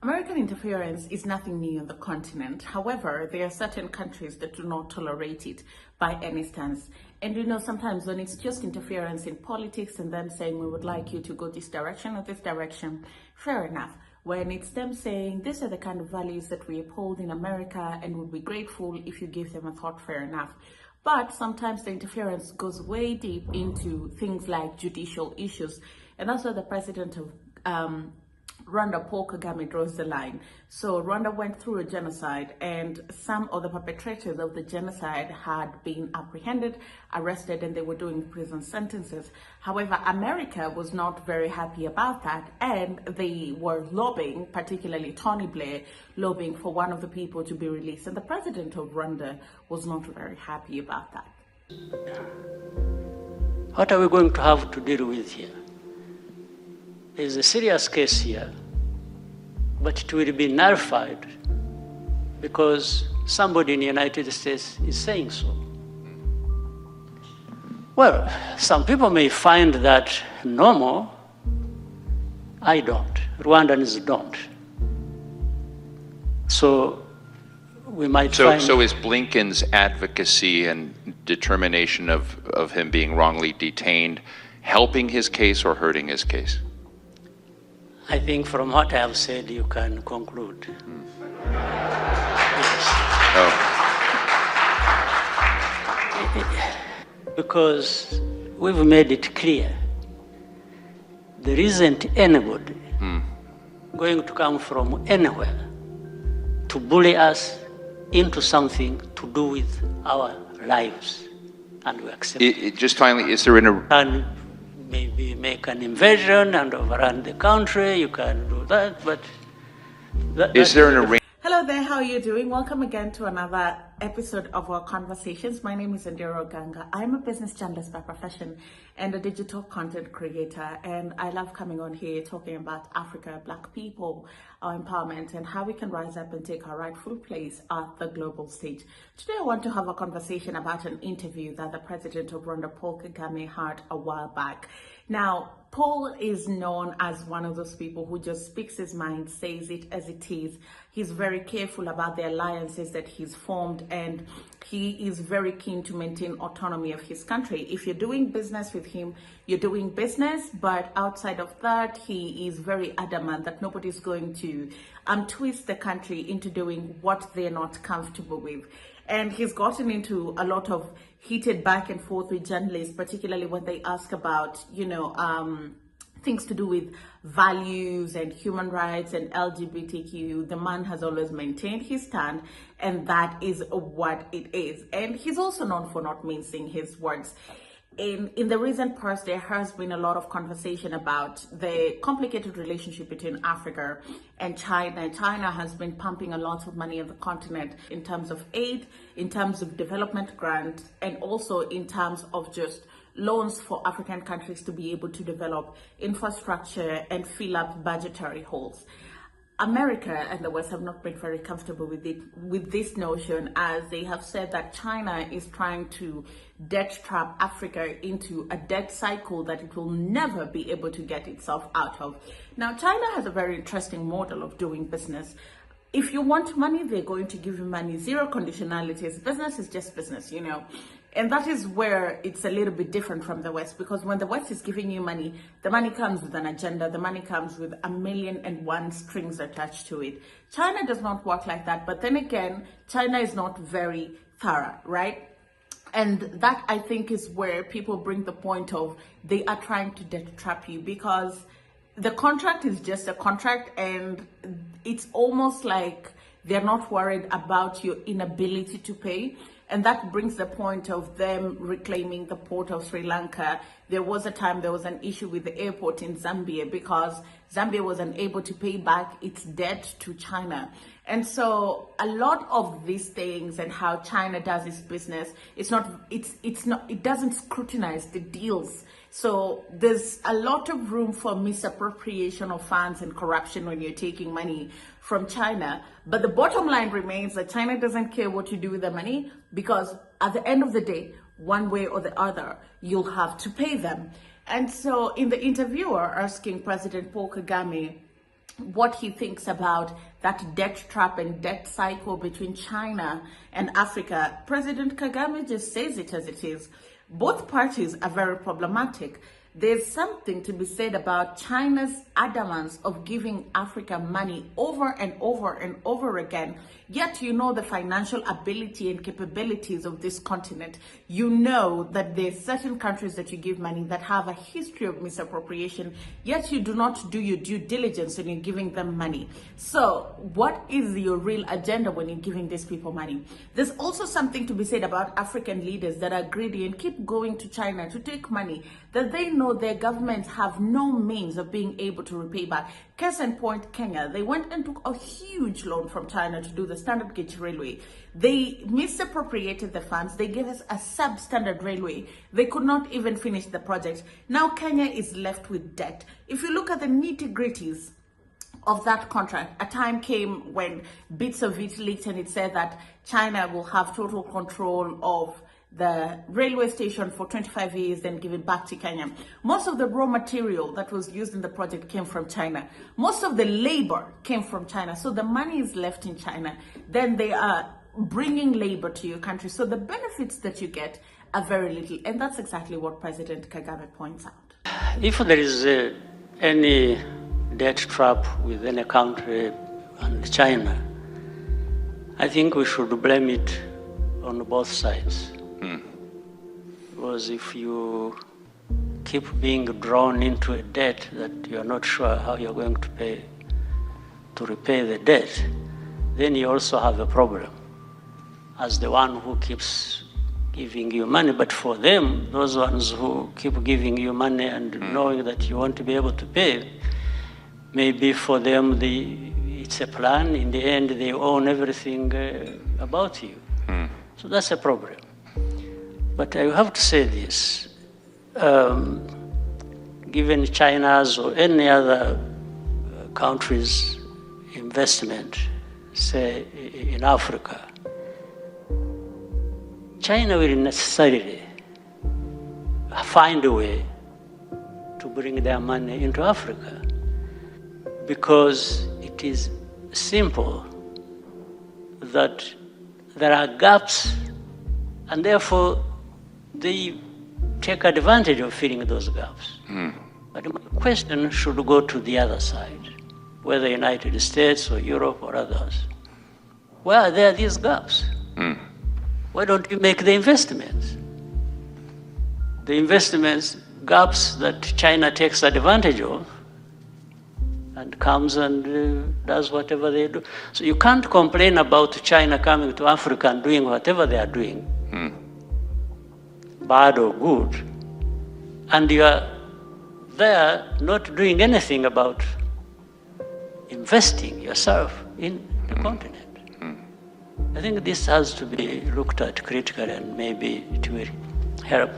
American interference is nothing new on the continent. However, there are certain countries that do not tolerate it by any stance. And sometimes when it's just interference in politics and them saying we would like you to go this direction or this direction, fair enough. When it's them saying these are the kind of values that we uphold in America and would be grateful if you give them a thought, fair enough. But sometimes the interference goes way deep into things like judicial issues. And that's where the president of Rwanda, Paul Kagame, draws the line. So Rwanda went through a genocide, and some of the perpetrators of the genocide had been apprehended, arrested, and they were doing prison sentences. However, America was not very happy about that, and they were lobbying, particularly Tony Blair, lobbying for one of the people to be released. And the president of Rwanda was not very happy about that. What are we going to have to deal with here? There's a serious case here, but it will be nullified because somebody in the United States is saying so. Well, some people may find that normal. I don't. Rwandans don't. So we might find... So is Blinken's advocacy and determination of him being wrongly detained helping his case or hurting his case? I think from what I have said, you can conclude. Yes. Oh. Because we've made it clear there isn't anybody going to come from anywhere to bully us into something to do with our lives, and we accept it. Just finally, is there And maybe make an invasion and overrun the country, you can do that, but... Is there an arrangement? Hello there, how are you doing? Welcome again to another episode of our conversations. My name is Ondiro Oganga. I'm a business journalist by profession and a digital content creator, and I love coming on here talking about Africa, Black people, our empowerment, and how we can rise up and take our rightful place at the global stage. Today I want to have a conversation about an interview that the president of Rwanda, Paul Kagame, had a while back. Now, Paul is known as one of those people who just speaks his mind, says it as it is. He's very careful about the alliances that he's formed, and he is very keen to maintain autonomy of his country. If you're doing business with him, you're doing business, but outside of that, he is very adamant that nobody's going to twist the country into doing what they're not comfortable with. And he's gotten into a lot of heated back and forth with journalists, particularly when they ask about, things to do with values and human rights and LGBTQ. The man has always maintained his stand, and that is what it is. And he's also known for not mincing his words. In the recent past, there has been a lot of conversation about the complicated relationship between Africa and China. China has been pumping a lot of money on the continent in terms of aid, in terms of development grants, and also in terms of just loans for African countries to be able to develop infrastructure and fill up budgetary holes. America and the West have not been very comfortable with this notion, as they have said that China is trying to debt trap Africa into a debt cycle that it will never be able to get itself out of. Now, China has a very interesting model of doing business. If you want money, they're going to give you money. Zero conditionalities. Business is just business, And that is where it's a little bit different from the West, because when the West is giving you money, the money comes with an agenda. The money comes with 1,000,001 strings attached to it. China does not work like that. But then again, China is not very thorough, right? And that, I think, is where people bring the point of they are trying to debt trap you, because the contract is just a contract, and it's almost like they're not worried about your inability to pay. And that brings the point of them reclaiming the port of Sri Lanka. There was a time there was an issue with the airport in Zambia because Zambia was unable to pay back its debt to China. And so a lot of these things and how China does its business, it doesn't scrutinize the deals. So there's a lot of room for misappropriation of funds and corruption when you're taking money from China. But the bottom line remains that China doesn't care what you do with the money, because at the end of the day, one way or the other, you'll have to pay them. And so in the interviewer asking President Paul Kagame, what he thinks about that debt trap and debt cycle between China and Africa. President Kagame just says it as it is. Both parties are very problematic. There's something to be said about China's adamance of giving Africa money over and over and over again. Yet you know the financial ability and capabilities of this continent. You know that there's certain countries that you give money that have a history of misappropriation, yet you do not do your due diligence when you're giving them money. So what is your real agenda when you're giving these people money? There's also something to be said about African leaders that are greedy and keep going to China to take money that they know their governments have no means of being able to repay back. Case in point, Kenya, they went and took a huge loan from China to do the standard gauge railway. They misappropriated the funds. They gave us a substandard railway. They could not even finish the project. Now Kenya is left with debt. If you look at the nitty-gritties of that contract, a time came when bits of it leaked and it said that China will have total control of the railway station for 25 years, then give it back to Kenya. Most of the raw material that was used in the project came from China. Most of the labor came from China. So the money is left in China. Then they are bringing labor to your country. So the benefits that you get are very little. And that's exactly what President Kagame points out. If there is any debt trap within a country and China, I think we should blame it on both sides. Because if you keep being drawn into a debt that you're not sure how you're going to repay the debt, then you also have a problem as the one who keeps giving you money. But for them, those ones who keep giving you money and knowing that you won't be able to pay, maybe for them it's a plan. In the end, they own everything about you. So that's a problem. But I have to say this, given China's or any other country's investment, say in Africa, China will necessarily find a way to bring their money into Africa because it is simple that there are gaps and therefore they take advantage of filling those gaps. But my question should go to the other side, whether United States or Europe or others. Where are there these gaps? Why don't you make the investments? The investments gaps that China takes advantage of and comes and does whatever they do. So you can't complain about China coming to Africa and doing whatever they are doing, bad or good, and you are there not doing anything about investing yourself in the continent. I think this has to be looked at critically, and maybe it will help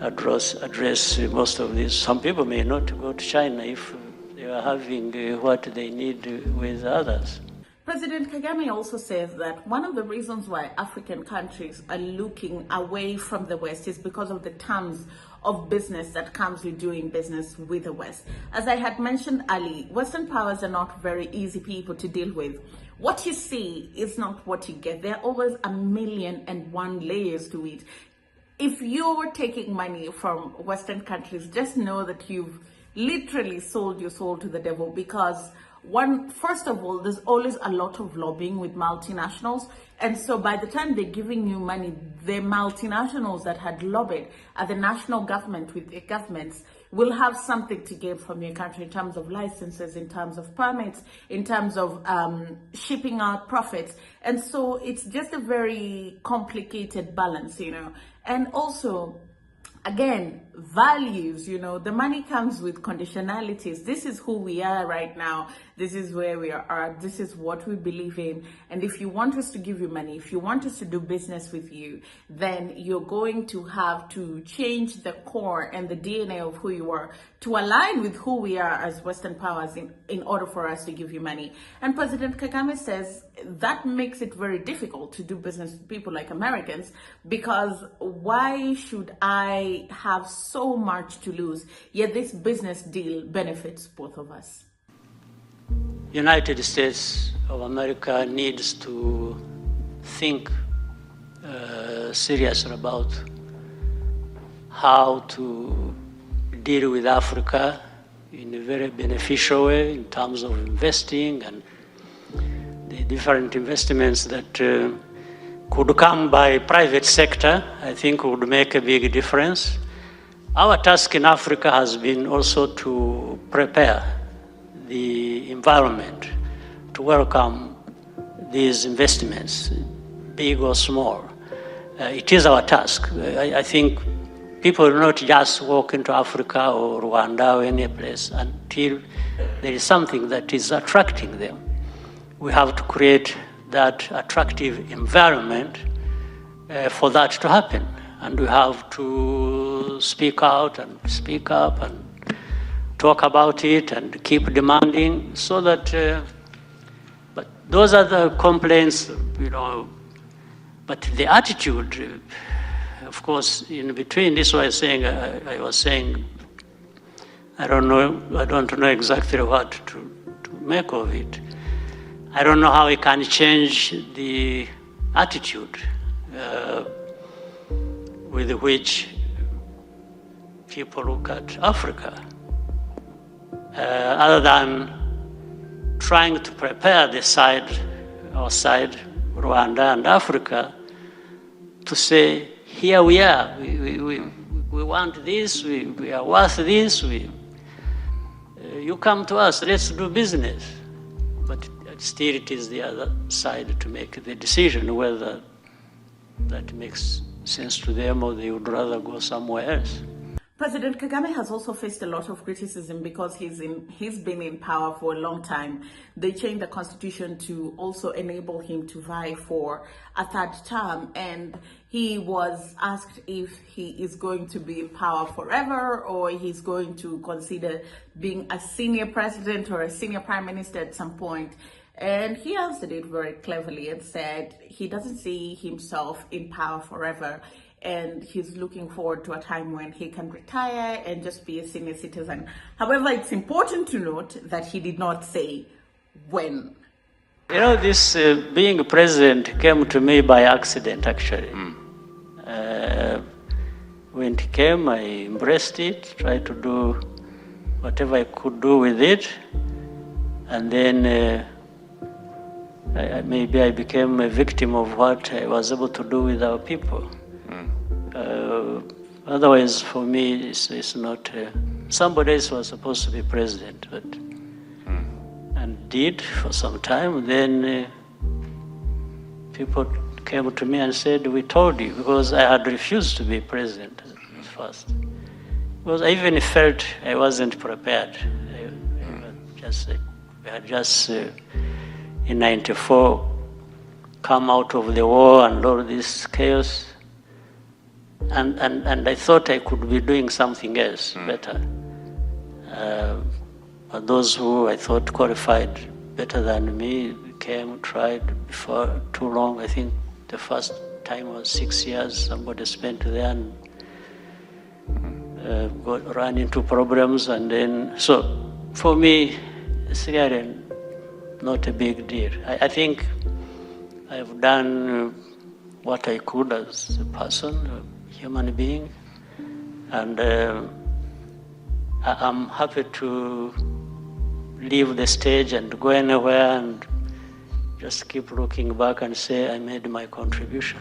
address most of this. Some people may not go to China if they are having what they need with others. President Kagame also says that one of the reasons why African countries are looking away from the West is because of the terms of business that comes with doing business with the West. As I had mentioned earlier, Western powers are not very easy people to deal with. What you see is not what you get. There are always 1,000,001 layers to it. If you're taking money from Western countries, just know that you've literally sold your soul to the devil, because first of all, there's always a lot of lobbying with multinationals. And so by the time they're giving you money, the multinationals that had lobbied at the national government with their governments will have something to gain from your country in terms of licenses, in terms of permits, in terms of shipping out profits. And so it's just a very complicated balance, And also, again, values, the money comes with conditionalities. This is who we are right now. This is where we are. This is what we believe in. And if you want us to give you money, if you want us to do business with you, then you're going to have to change the core and the DNA of who you are to align with who we are as Western powers in order for us to give you money. And President Kagame says that makes it very difficult to do business with people like Americans, because why should I have so much to lose, yet this business deal benefits both of us? United States of America needs to think seriously about how to deal with Africa in a very beneficial way in terms of investing and the different investments that could come by private sector, I think would make a big difference. Our task in Africa has been also to prepare the environment to welcome these investments, big or small. It is our task. I think people will not just walk into Africa or Rwanda or any place until there is something that is attracting them. We have to create that attractive environment for that to happen. And we have to speak out and speak up and talk about it and keep demanding so that, but those are the complaints, but the attitude, of course, in between, this was saying, I was saying, I don't know exactly what to make of it. I don't know how we can change the attitude with which people look at Africa, other than trying to prepare our side, Rwanda and Africa, to say, here we are, we want this, we are worth this, you come to us, let's do business. But still it is the other side to make the decision whether that makes sense to them or they would rather go somewhere else. President Kagame has also faced a lot of criticism because he's been in power for a long time. They changed the constitution to also enable him to vie for a third term, and he was asked if he is going to be in power forever or he's going to consider being a senior president or a senior prime minister at some point. And he answered it very cleverly and said he doesn't see himself in power forever. And he's looking forward to a time when he can retire and just be a senior citizen. However, it's important to note that he did not say when. This being president came to me by accident, actually. When it came, I embraced it, tried to do whatever I could do with it. And then maybe I became a victim of what I was able to do with our people. Otherwise, for me, it's not. Somebody else was supposed to be president, but and did for some time. Then people came to me and said, "We told you," because I had refused to be president at first. Because I even felt I wasn't prepared. We had just in '94 come out of the war and all this chaos. And I thought I could be doing something else better. But those who I thought qualified better than me came, tried before too long. I think the first time was 6 years. Somebody spent there and ran into problems. And then, so for me, it's really not a big deal. I think I've done what I could as a person, human being, and I'm happy to leave the stage and go anywhere and just keep looking back and say I made my contribution.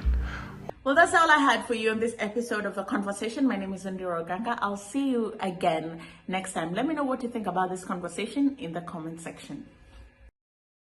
Well, that's all I had for you on this episode of The Conversation. My name is Ondiro Oganga. I'll see you again next time. Let me know what you think about this conversation in the comment section.